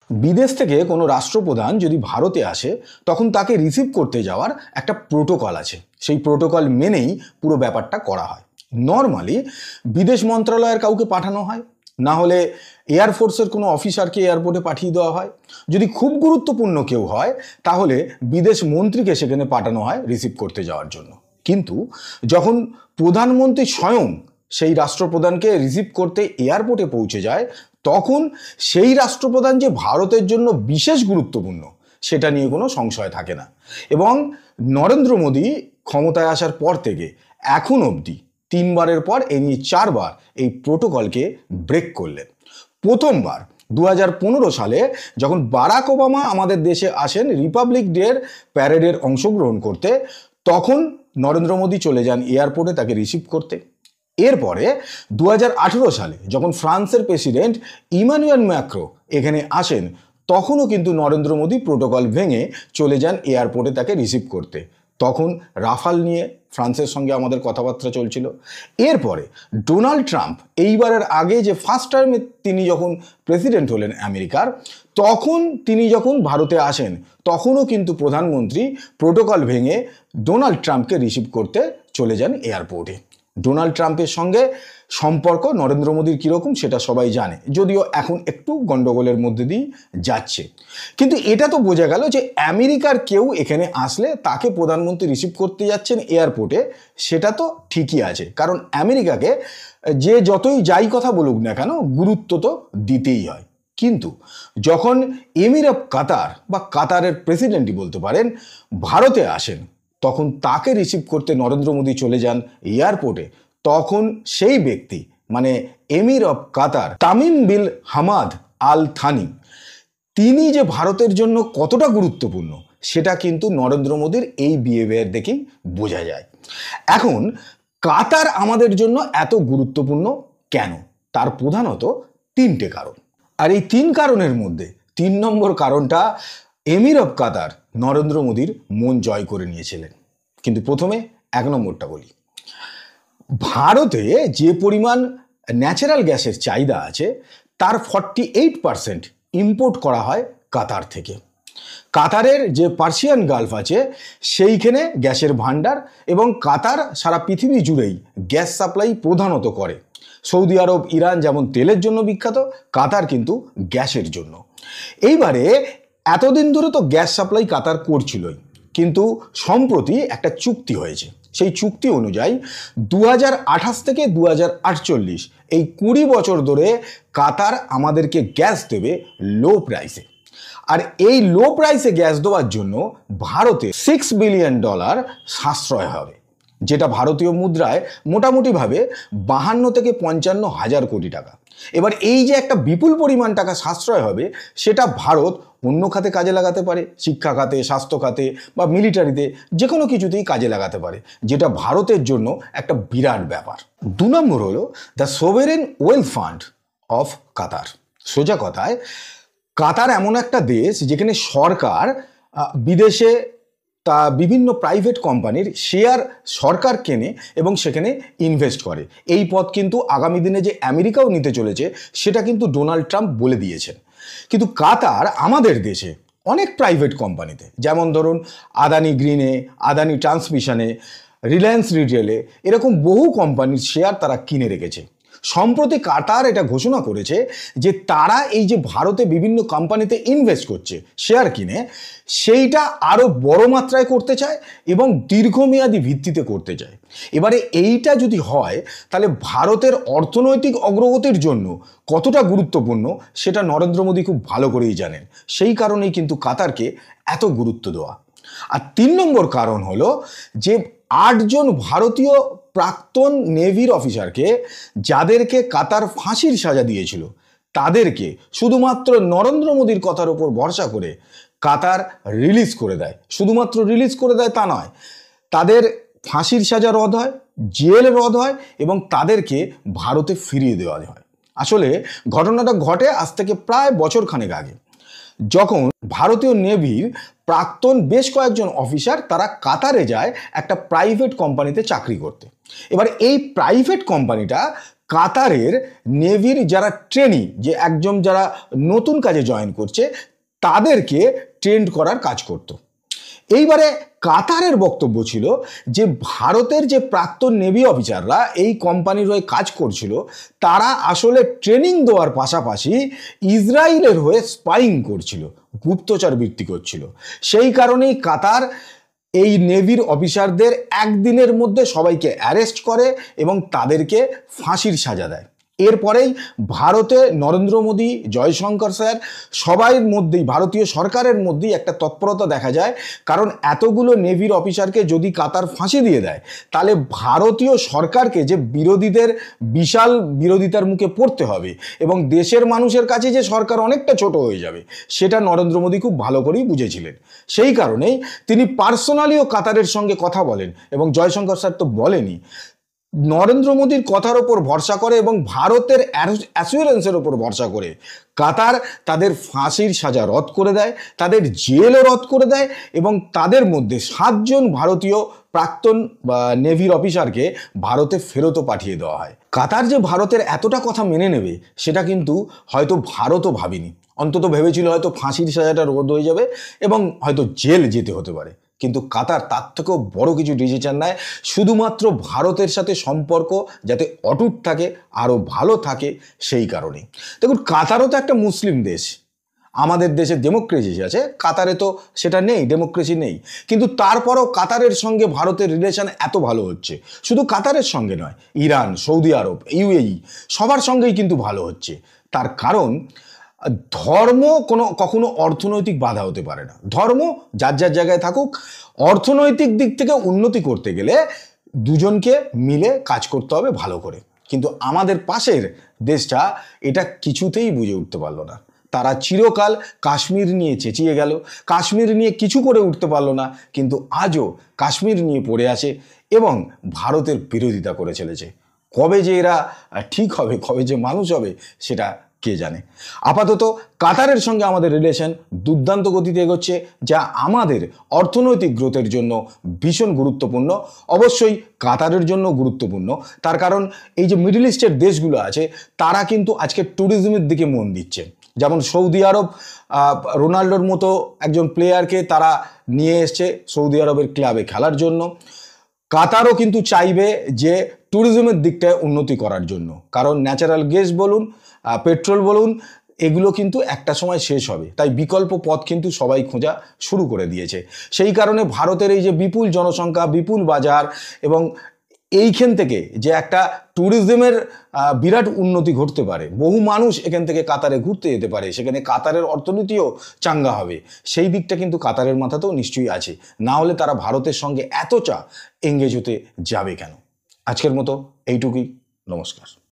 বিদেশ থেকে কোনো রাষ্ট্রপ্রধান যদি ভারতে আসে তখন তাকে রিসিভ করতে যাওয়ার একটা প্রোটোকল আছে। সেই প্রোটোকল মেনেই পুরো ব্যাপারটা করা হয়। নর্মালি বিদেশ মন্ত্রণালয়ের কাউকে পাঠানো হয়, না হলে এয়ারফোর্সের কোনো অফিসারকে এয়ারপোর্টে পাঠিয়ে দেওয়া হয়। যদি খুব গুরুত্বপূর্ণ কেউ হয় তাহলে বিদেশ মন্ত্রীকে সেখানে পাঠানো হয় রিসিভ করতে যাওয়ার জন্য। কিন্তু যখন প্রধানমন্ত্রী স্বয়ং সেই রাষ্ট্রপ্রধানকে রিসিভ করতে এয়ারপোর্টে পৌঁছে যায়, তখন সেই রাষ্ট্রপ্রধান যে ভারতের জন্য বিশেষ গুরুত্বপূর্ণ সেটা নিয়ে কোনো সংশয় থাকে না। এবং নরেন্দ্র মোদী ক্ষমতায় আসার পর থেকে এখন অবধি 3বারের পর এই নিয়ে 4বার এই প্রোটোকলকে ব্রেক করলেন। প্রথমবার 2015 সালে যখন বারাক ওবামা আমাদের দেশে আসেন রিপাবলিক ডের প্যারেডের অংশগ্রহণ করতে, তখন নরেন্দ্র মোদী চলে যান এয়ারপোর্টে তাকে রিসিভ করতে। এরপরে 2018 সালে যখন ফ্রান্সের প্রেসিডেন্ট ইমানুয়েল ম্যাক্রো এখানে আসেন, তখনও কিন্তু নরেন্দ্র মোদী প্রোটোকল ভেঙে চলে যান এয়ারপোর্টে তাকে রিসিভ করতে। তখন রাফাল নিয়ে ফ্রান্সের সঙ্গে আমাদের কথাবার্তা চলছিল। এরপরে ডোনাল্ড ট্রাম্প এইবারের আগে যে ফার্স্ট টার্মে তিনি যখন প্রেসিডেন্ট হলেন আমেরিকার, তখন তিনি যখন ভারতে আসেন তখনও কিন্তু প্রধানমন্ত্রী প্রোটোকল ভেঙে ডোনাল্ড ট্রাম্পকে রিসিভ করতে চলে যান এয়ারপোর্টে। ডোনাল্ড ট্রাম্পের সঙ্গে সম্পর্ক নরেন্দ্র মোদীর কীরকম সেটা সবাই জানে, যদিও এখন একটু গণ্ডগোলের মধ্যে দিয়ে যাচ্ছে। কিন্তু এটা তো বোঝা গেল যে আমেরিকার কেউ এখানে আসলে তাকে প্রধানমন্ত্রী রিসিভ করতে যাচ্ছেন এয়ারপোর্টে, সেটা তো ঠিকই আছে, কারণ আমেরিকাকে যে যতই যাই কথা বলুক না কেন গুরুত্ব তো দিতেই হয়। কিন্তু যখন এমির অফ কাতার বা কাতারের প্রেসিডেন্টই বলতে পারেন ভারতে আসেন, তখন তাকে রিসিভ করতে নরেন্দ্র মোদী চলে যান এয়ারপোর্টে, তখন সেই ব্যক্তি মানে emir of Qatar Tamim bin Hamad Al Thani, তিনি যে ভারতের জন্য কতটা গুরুত্বপূর্ণ সেটা কিন্তু নরেন্দ্র মোদীর এই বিহেভিয়ার দেখেই বোঝা যায়। এখন কাতার আমাদের জন্য এত গুরুত্বপূর্ণ কেন, তার প্রধানত 3টে কারণ। আর এই 3 কারণের মধ্যে 3 নম্বর কারণটা এমির অফ কাতার নরেন্দ্র মোদীর মন জয় করে নিয়েছিলেন। কিন্তু প্রথমে 1 নম্বরটা বলি। ভারতে যে পরিমাণ ন্যাচারাল গ্যাসের চাহিদা আছে তার 48% ইম্পোর্ট করা হয় কাতার থেকে। কাতারের যে পার্সিয়ান গালফ আছে সেইখানে গ্যাসের ভাণ্ডার, এবং কাতার সারা পৃথিবী জুড়েই গ্যাস সাপ্লাই প্রধানত করে। সৌদি আরব, ইরান যেমন তেলের জন্য বিখ্যাত, কাতার কিন্তু গ্যাসের জন্য। এইবারে এতদিন ধরে তো গ্যাস সাপ্লাই কাতার করছিলই, কিন্তু সম্প্রতি একটা চুক্তি হয়েছে। সেই চুক্তি অনুযায়ী 2028 থেকে 2048 এই 20 বছর ধরে কাতার আমাদেরকে গ্যাস দেবে লো প্রাইসে। আর এই লো প্রাইসে গ্যাস দেওয়ার জন্য ভারতে $6 বিলিয়ন সাশ্রয় হবে, যেটা ভারতীয় মুদ্রায় মোটামুটিভাবে 52 থেকে 55 হাজার কোটি টাকা। এবার এই যে একটা বিপুল পরিমাণ টাকা সাশ্রয় হবে, সেটা ভারত অন্য খাতে কাজে লাগাতে পারে, শিক্ষা খাতে, স্বাস্থ্য খাতে বা মিলিটারিতে, যে কোনো কিছুতেই কাজে লাগাতে পারে, যেটা ভারতের জন্য একটা বিরাট ব্যাপার। 2 নম্বর হলো দ্য সোভেরেন ওয়েলথ ফান্ড অফ কাতার। সোজা কথায় কাতার এমন একটা দেশ যেখানে সরকার বিদেশে তা বিভিন্ন প্রাইভেট কোম্পানির শেয়ার সরকার কেনে এবং সেখানে ইনভেস্ট করে। এই পথ কিন্তু আগামী দিনে যে আমেরিকাও নিতে চলেছে সেটা কিন্তু ডোনাল্ড ট্রাম্প বলে দিয়েছেন। কিন্তু কাতার আমাদের দেশে অনেক প্রাইভেট কোম্পানিতে, যেমন ধরুন আদানি গ্রিনে, আদানি ট্রান্সমিশনে, রিলায়েন্স রিটেলে, এরকম বহু কোম্পানির শেয়ার তারা কিনে রেখেছে। সম্প্রতি কাতার এটা ঘোষণা করেছে যে তারা এই যে ভারতে বিভিন্ন কোম্পানিতে ইনভেস্ট করছে শেয়ার কিনে, সেইটা আরও বড় মাত্রায় করতে চায় এবং দীর্ঘমেয়াদী ভিত্তিতে করতে চায়। এবারে এইটা যদি হয় তাহলে ভারতের অর্থনৈতিক অগ্রগতির জন্য কতটা গুরুত্বপূর্ণ সেটা নরেন্দ্র মোদী খুব ভালো করেই জানেন। সেই কারণেই কিন্তু কাতারকে এত গুরুত্ব দেওয়া। আর 3 নম্বর কারণ হলো যে 8 জন ভারতীয় প্রাক্তন নেভির অফিসারকে, যাদেরকে কাতার ফাঁসির সাজা দিয়েছিল, তাদেরকে শুধুমাত্র নরেন্দ্র মোদীর কথার উপর ভরসা করে কাতার রিলিজ করে দেয়। শুধুমাত্র রিলিজ করে দেয় তা নয়, তাদের ফাঁসির সাজা রদ হয়, জেল রদ হয় এবং তাদেরকে ভারতে ফিরিয়ে দেওয়া হয়। আসলে ঘটনাটা ঘটে আজ থেকে প্রায় বছরখানেক আগে, যখন ভারতীয় নেভির প্রাক্তন বেশ কয়েকজন অফিসার তারা কাতারে যায় একটা প্রাইভেট কোম্পানিতে চাকরি করতে। এবার এই প্রাইভেট কোম্পানিটা কাতারের নেভির যারা ট্রেনি, যে একজন যারা নতুন কাজে জয়েন করছে তাদেরকে ট্রেন্ড করার কাজ করত। এইবারে কাতারের বক্তব্য ছিল যে ভারতের যে প্রাক্তন নেভি অফিসাররা এই কোম্পানির হয়ে কাজ করছিল তারা আসলে ট্রেনিং দেওয়ার পাশাপাশি ইসরায়েলের হয়ে স্পাইং করছিল, গুপ্তচর বৃত্তি করছিল। সেই কারণেই কাতার এই নেভির অফিসারদের একদিনের মধ্যে সবাইকে অ্যারেস্ট করে এবং তাদেরকে ফাঁসির সাজা দেয়। এরপরেই ভারতে নরেন্দ্র মোদী, জয়শঙ্কর স্যার সবাই মধ্যেই, ভারতীয় সরকারের মধ্যেই একটা তৎপরতা দেখা যায়। কারণ এতগুলো নেভির অফিসারকে যদি কাতার ফাঁসি দিয়ে দেয় তাহলে ভারতীয় সরকারকে যে বিরোধীদের বিশাল বিরোধিতার মুখে পড়তে হবে এবং দেশের মানুষের কাছে যে সরকার অনেকটা ছোট হয়ে যাবে সেটা নরেন্দ্র মোদী খুব ভালো করেই বুঝেছিলেন। সেই কারণেই তিনি পার্সোনালিও কাতারের সঙ্গে কথা বলেন এবং জয়শঙ্কর স্যার তো বলেনি, নরেন্দ্র মোদীর কথার ওপর ভরসা করে এবং ভারতের অ্যাসুরেন্সের ওপর ভরসা করে কাতার তাদের ফাঁসির সাজা রদ করে দেয়, তাদের জেলও রদ করে দেয় এবং তাদের মধ্যে 7 জন ভারতীয় প্রাক্তন নেভির অফিসারকে ভারতে ফেরতও পাঠিয়ে দেওয়া হয়। কাতার যে ভারতের এতটা কথা মেনে নেবে সেটা কিন্তু হয়তো ভারতও ভাবেনি। অন্তত ভেবেছিল হয়তো ফাঁসির সাজাটা রদ হয়ে যাবে এবং হয়তো জেল যেতে হতে পারে, কিন্তু কাতার তার থেকেও বড় কিছু ডিসিশন নেয়, শুধুমাত্র ভারতের সাথে সম্পর্ক যাতে অটুট থাকে, আরও ভালো থাকে সেই কারণে। দেখুন, কাতারও তো একটা মুসলিম দেশ, আমাদের দেশে ডেমোক্রেসি আছে, কাতারে তো সেটা নেই, ডেমোক্রেসি নেই। কিন্তু তারপরও কাতারের সঙ্গে ভারতের রিলেশন এত ভালো হচ্ছে, শুধু কাতারের সঙ্গে নয়, ইরান, সৌদি আরব, ইউএই সবার সঙ্গেই কিন্তু ভালো হচ্ছে। তার কারণ ধর্ম কখনো অর্থনৈতিক বাধা হতে পারে না। ধর্ম যার যার জায়গায় থাকুক, অর্থনৈতিক দিক থেকে উন্নতি করতে গেলে দুজনকে মিলে কাজ করতে হবে ভালো করে। কিন্তু আমাদের পাশের দেশটা এটা কিছুতেই বুঝে উঠতে পারলো না। তারা চিরকাল কাশ্মীর নিয়ে চেঁচিয়ে গেল, কাশ্মীর নিয়ে কিছু করে উঠতে পারলো না, কিন্তু আজও কাশ্মীর নিয়ে পড়ে আছে এবং ভারতের বিরোধিতা করে চলেছে। কবে যে এরা ঠিক হবে, কবে যে মানুষ হবে সেটা কে জানে। আপাতত কাতারের সঙ্গে আমাদের রিলেশন দুর্দান্ত গতিতে এগোচ্ছে, যা আমাদের অর্থনৈতিক গ্রোথের জন্য ভীষণ গুরুত্বপূর্ণ। অবশ্যই কাতারের জন্য গুরুত্বপূর্ণ, তার কারণ এই যে মিডল ইস্টের দেশগুলো আছে তারা কিন্তু আজকে ট্যুরিজমের দিকে মন দিচ্ছে। যেমন সৌদি আরব রোনাল্ডোর মতো একজন প্লেয়ারকে তারা নিয়ে এসছে সৌদি আরবের ক্লাবে খেলার জন্য। কাতারও কিন্তু চাইবে যে ট্যুরিজমের দিকটায় উন্নতি করার জন্য, কারণ ন্যাচারাল গ্যাস বলুন, পেট্রোল বলুন, এগুলো কিন্তু একটা সময় শেষ হবে, তাই বিকল্প পথ কিন্তু সবাই খোঁজা শুরু করে দিয়েছে। সেই কারণে ভারতের এই যে বিপুল জনসংখ্যা, বিপুল বাজার এবং এইখান থেকে যে একটা ট্যুরিজমের বিরাট উন্নতি ঘটতে পারে, বহু মানুষ এখান থেকে কাতারে ঘুরতে যেতে পারে, সেখানে কাতারের অর্থনীতিও চাঙ্গা হবে, সেই দিকটা কিন্তু কাতারের মাথাতেও নিশ্চয়ই আছে। না হলে তারা ভারতের সঙ্গে এতটা এঙ্গেজ হতে যাবে কেন? আজকের মতো এইটুকুই, নমস্কার।